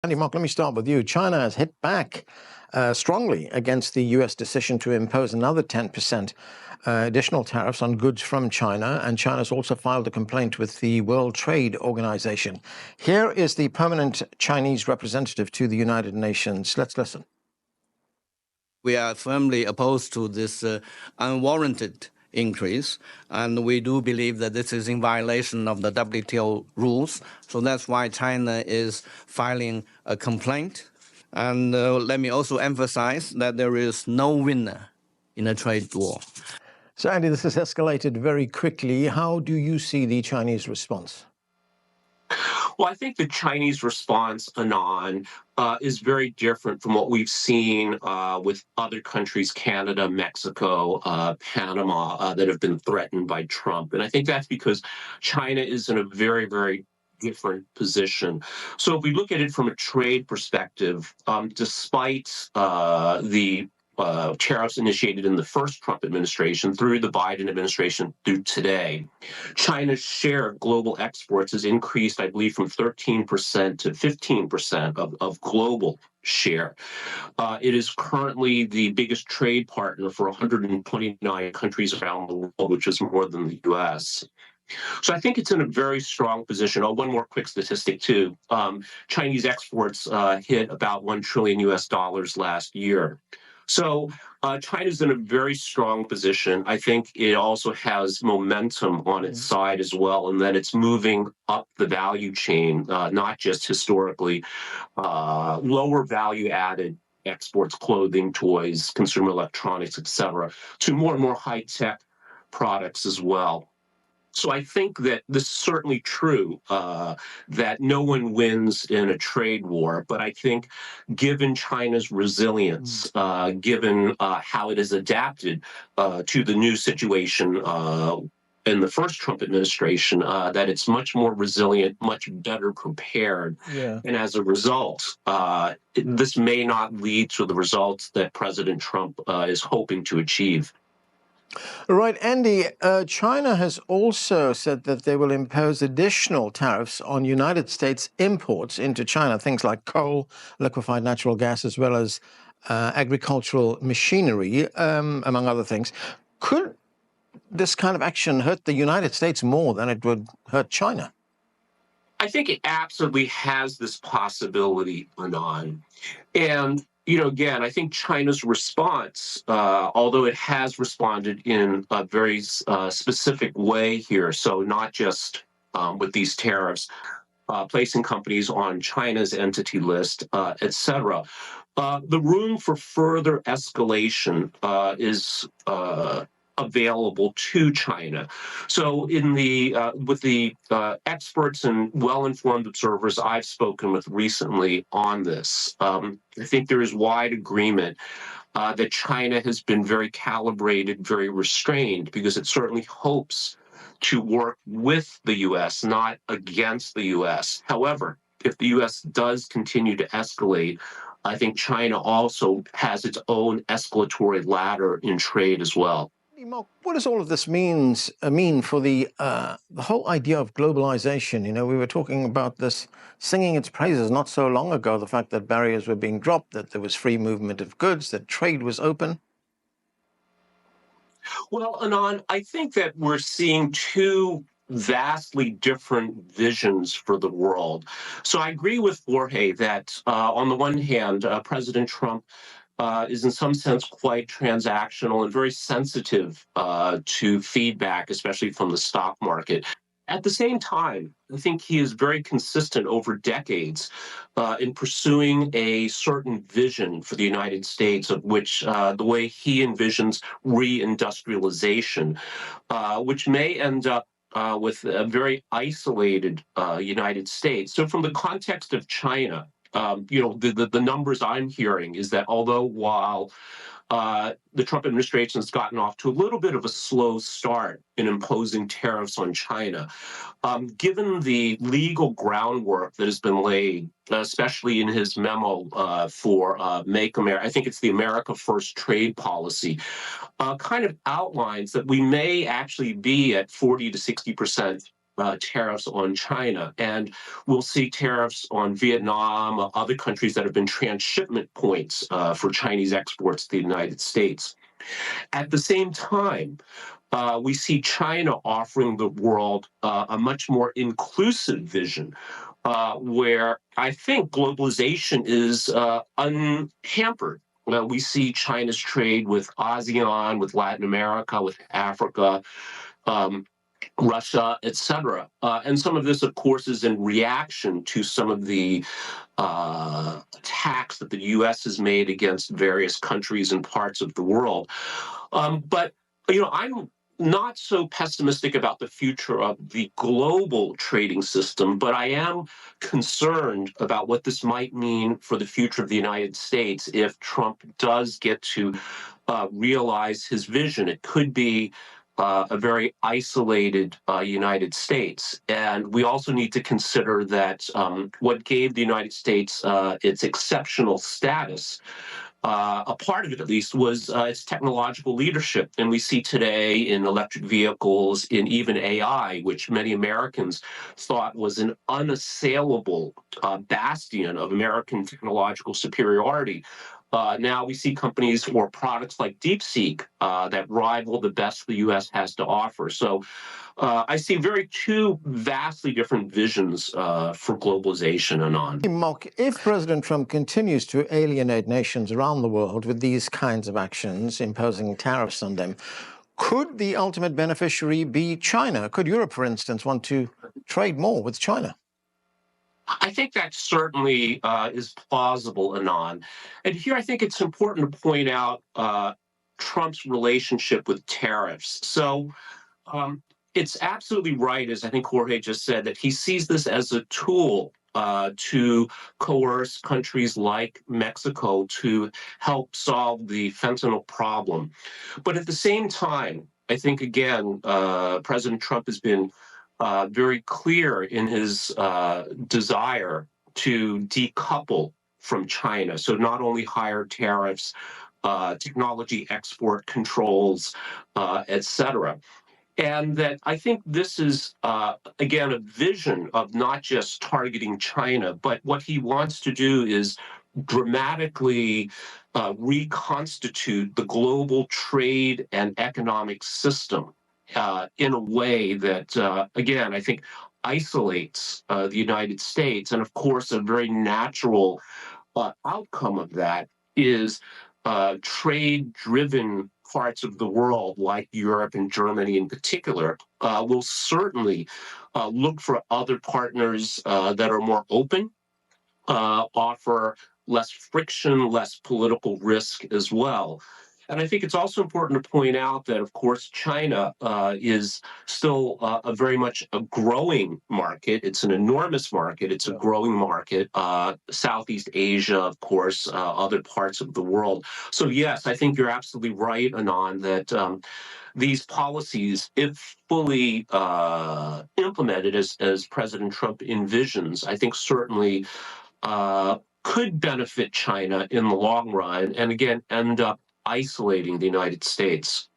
Andy, Mark, let me start with you. China has hit back strongly against the U.S. decision to impose another 10% additional tariffs on goods from China, and China's also filed a complaint with the World Trade Organization. Here is the permanent Chinese representative to the United Nations. Let's listen. We are firmly opposed to this unwarranted increase, and we do believe that this is in violation of the WTO rules. So that's why China is filing a complaint. And let me also emphasize that there is no winner in a trade war. So, Andy, this has escalated very quickly. How do you see the Chinese response? Well, I think the Chinese response, Anand, is very different from what we've seen with other countries, Canada, Mexico, Panama, that have been threatened by Trump. And I think that's because China is in a very, very different position. So if we look at it from a trade perspective, despite the tariffs initiated in the first Trump administration through the Biden administration through today, China's share of global exports has increased, I believe, from 13% to 15% of global share. It is currently the biggest trade partner for 129 countries around the world, which is more than the U.S. So I think it's in a very strong position. Oh, one more quick statistic too. Chinese exports hit about $1 trillion last year. So China's in a very strong position. I think it also has momentum on its side as well, and that it's moving up the value chain, not just historically, lower value added exports, clothing, toys, consumer electronics, et cetera, to more and more high tech products as well. So I think that this is certainly true, that no one wins in a trade war. But I think given China's resilience, given how it has adapted to the new situation in the first Trump administration, that it's much more resilient, much better prepared. Yeah. And as a result, this may not lead to the results that President Trump is hoping to achieve. Right, Andy, China has also said that they will impose additional tariffs on United States imports into China, things like coal, liquefied natural gas, as well as agricultural machinery, among other things. Could this kind of action hurt the United States more than it would hurt China? I think it absolutely has this possibility, Anand. And again, I think China's response, although it has responded in a very specific way here, so not just with these tariffs, placing companies on China's entity list, et cetera, the room for further escalation is available to China. So with the experts and well-informed observers I've spoken with recently on this, I think there is wide agreement that China has been very calibrated, very restrained, because it certainly hopes to work with the U.S., not against the U.S. However, if the U.S. does continue to escalate, I think China also has its own escalatory ladder in trade as well. Mark, what does all of this mean for the whole idea of globalization? We were talking about this, singing its praises not so long ago, the fact that barriers were being dropped, that there was free movement of goods, that trade was open. Well, Anand, I think that we're seeing two vastly different visions for the world. So I agree with Jorge that on the one hand, President Trump is in some sense quite transactional and very sensitive to feedback, especially from the stock market. At the same time, I think he is very consistent over decades in pursuing a certain vision for the United States, of which the way he envisions reindustrialization, which may end up with a very isolated United States. So from the context of China, the numbers I'm hearing is that while the Trump administration has gotten off to a little bit of a slow start in imposing tariffs on China, given the legal groundwork that has been laid, especially in his memo for Make America, I think it's the America First trade policy, kind of outlines that we may actually be at 40 to 60% tariffs on China. And we'll see tariffs on Vietnam, other countries that have been transshipment points for Chinese exports to the United States. At the same time, we see China offering the world a much more inclusive vision, where I think globalization is unhampered. We see China's trade with ASEAN, with Latin America, with Africa, um, Russia, et cetera. And some of this, of course, is in reaction to some of the attacks that the U.S. has made against various countries and parts of the world. But I'm not so pessimistic about the future of the global trading system, but I am concerned about what this might mean for the future of the United States if Trump does get to realize his vision. It could be a very isolated United States. And we also need to consider that what gave the United States its exceptional status, a part of it at least, was its technological leadership. And we see today in electric vehicles, in even AI, which many Americans thought was an unassailable bastion of American technological superiority. Now we see companies or products like DeepSeek that rival the best the U.S. has to offer. So I see two vastly different visions for globalization, Anand. Mark, if President Trump continues to alienate nations around the world with these kinds of actions, imposing tariffs on them, could the ultimate beneficiary be China? Could Europe, for instance, want to trade more with China? I think that certainly is plausible, Anand. And here I think it's important to point out Trump's relationship with tariffs. So it's absolutely right, as I think Jorge just said, that he sees this as a tool to coerce countries like Mexico to help solve the fentanyl problem. But at the same time, I think, again, President Trump has been very clear in his desire to decouple from China. So not only higher tariffs, technology export controls, et cetera. And that I think this is, again, a vision of not just targeting China, but what he wants to do is dramatically reconstitute the global trade and economic system in a way that, again, I think isolates the United States. And of course, a very natural outcome of that is trade-driven parts of the world, like Europe and Germany in particular, will certainly look for other partners that are more open, offer less friction, less political risk as well. And I think it's also important to point out that, of course, China is still a very much a growing market. It's an enormous market. It's a growing market. Southeast Asia, of course, other parts of the world. So, yes, I think you're absolutely right, Anand, that these policies, if fully implemented as President Trump envisions, I think certainly could benefit China in the long run, and again, end up isolating the United States.